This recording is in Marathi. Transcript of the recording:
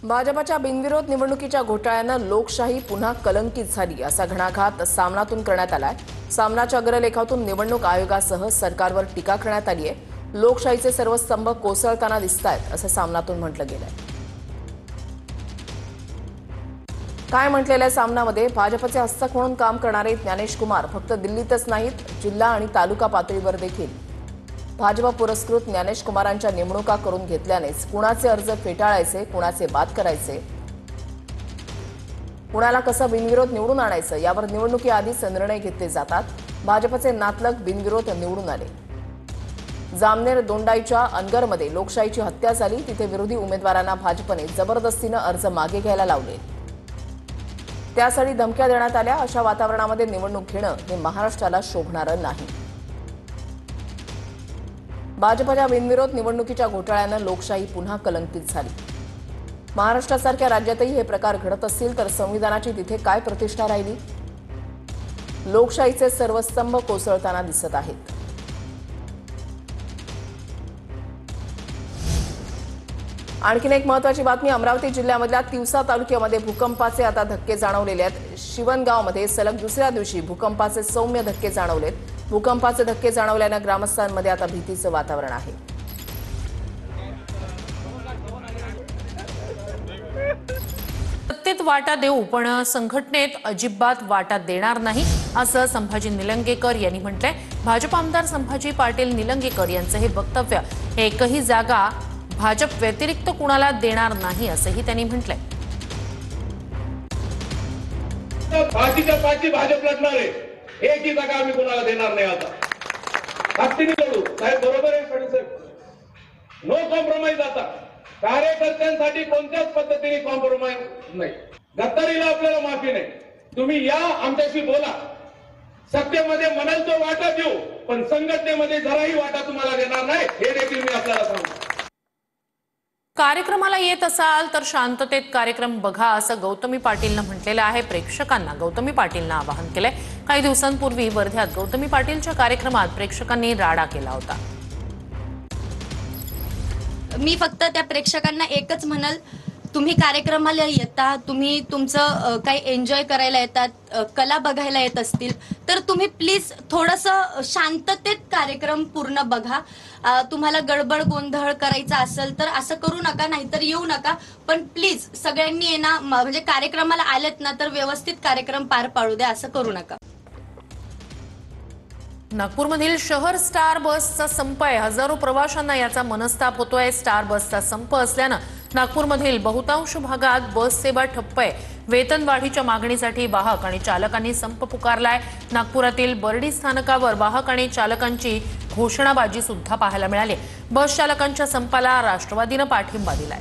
भाजपच्या बिनविरोध निवडणुकीच्या घोटाळ्यानं लोकशाही पुन्हा कलंकित झाली असा घणाघात सामनातून करण्यात आलाय। सामनाच्या अग्रलेखातून निवडणूक आयोगासह सरकारवर टीका करण्यात आली आहे। लोकशाहीचे सर्व स्तंभ कोसळताना दिसतायत असं सामनातून म्हटलं गेलंय। काय म्हटलेल्या सामनामध्ये भाजपचे हस्तक म्हणून काम करणारे ज्ञानेश कुमार फक्त दिल्लीतच नाहीत, जिल्हा आणि तालुका पातळीवर देखील भाजप पुरस्कृत ज्ञानेश कुमारांच्या नेमणुका करून घेतल्यानेच कुणाचे अर्ज फेटाळायचे, कुणाचे बाद करायचे, कुणाला कसं बिनविरोध निवडून आणायचं यावर निवडणुकीआधीच निर्णय घेतले जातात। भाजपचे नातलग बिनविरोध निवडून आले। जामनेर दोंडाईच्या अनगरमध्ये लोकशाहीची हत्या झाली, तिथे विरोधी उमेदवारांना भाजपने जबरदस्तीने अर्ज मागे घ्यायला लावले, त्यासाठी धमक्या देण्यात आल्या। अशा वातावरणामध्ये निवडणूक घेणं हे महाराष्ट्राला शोभणारं नाही। भाजपच्या बिनविरोध निवडणुकीच्या घोटाळ्यानं लोकशाही पुन्हा कलंकित झाली। महाराष्ट्रासारख्या राज्यातही हे प्रकार घडत असतील तर संविधानाची तिथे काय प्रतिष्ठा राहिली? लोकशाहीचे सर्व स्तंभ कोसळताना दिसत आहेत। आणखीन एक महत्त्वाची बातमी, अमरावती जिल्ह्यामधल्या तिवसा तालुक्यामध्ये भूकंपाचे आता धक्के जाणवलेले आहेत। शिवणगावमध्ये सलग दुसऱ्या दिवशी भूकंपाचे सौम्य धक्के जाणवलेत। भूकंपाचे धक्के जाणवल्यानं ग्रामस्थांमध्ये आता भीतीचं वातावरण आहे। सत्तेत वाटा देऊ पण संघटनेत अजिबात वाटा देणार नाही असं संभाजी निलंगेकर यांनी म्हटलंय। भाजप आमदार संभाजी पाटील निलंगेकर यांचं हे वक्तव्य एकही जागा भाजप व्यतिरिक्त कुणाला देणार नाही असंही त्यांनी म्हटलंय। पाठी भाजप लढणार आहे, एकही जागा आम्ही कुणाला देणार नाही। आता ताकदीने लढू साहेब, बरोबर आहे साहेब, नो कॉम्प्रोमाइज। आता कार्यकर्त्यांसाठी कोणत्याच पद्धतीने कॉम्प्रोमाइज नाही, गद्दारीला आपल्याला माफी नाही। तुम्ही या, आमच्याशी बोला, सत्तेमध्ये म्हणाल तो वाटा देऊ पण संघटनेमध्ये जराही वाटा तुम्हाला देणार नाही, हे देखील मी आपल्याला सांगतो। कार्यक्रमाला येत असाल तर शांततेत कार्यक्रम बघा असं गौतमी पाटीलनं म्हटलेलं आहे। प्रेक्षकांना गौतमी पाटीलनं आवाहन केलंय। काही दिवसांपूर्वी वर्ध्यात गौतमी पाटीलच्या कार्यक्रमात प्रेक्षकांनी राडा केला होता। मी फक्त त्या प्रेक्षकांना एकच म्हणाल, तुम्ही कार्यक्रमाला येता, तुम्ही तुमचं काही एन्जॉय करायला येतात, कला बघायला येत असतील तर तुम्ही प्लीज थोडंसं शांततेत कार्यक्रम पूर्ण बघा। तुम्हाला गडबड गोंधळ करायचा असेल तर असं करू नका, नाहीतर येऊ नका। पण प्लीज सगळ्यांनी आहे ना, म्हणजे कार्यक्रमाला आलेत ना तर व्यवस्थित कार्यक्रम पार पाडू द्या, असं करू नका। नागपूरमधील शहर स्टार बसचा संप आहे। हजारो प्रवाशांना याचा मनस्ताप होतोय। स्टार बसचा संप असल्यानं नागपूरमधील बहुतांश भागात बस सेवा ठप्प आहे। वेतनवाढीच्या मागणीसाठी वाहक आणि चालकांनी संप पुकारलाय। नागपुरातील बर्डी स्थानकावर वाहक आणि चालकांची घोषणाबाजी सुद्धा पाहायला मिळाली। बस चालकांच्या संपाला राष्ट्रवादीनं पाठिंबा दिलाय।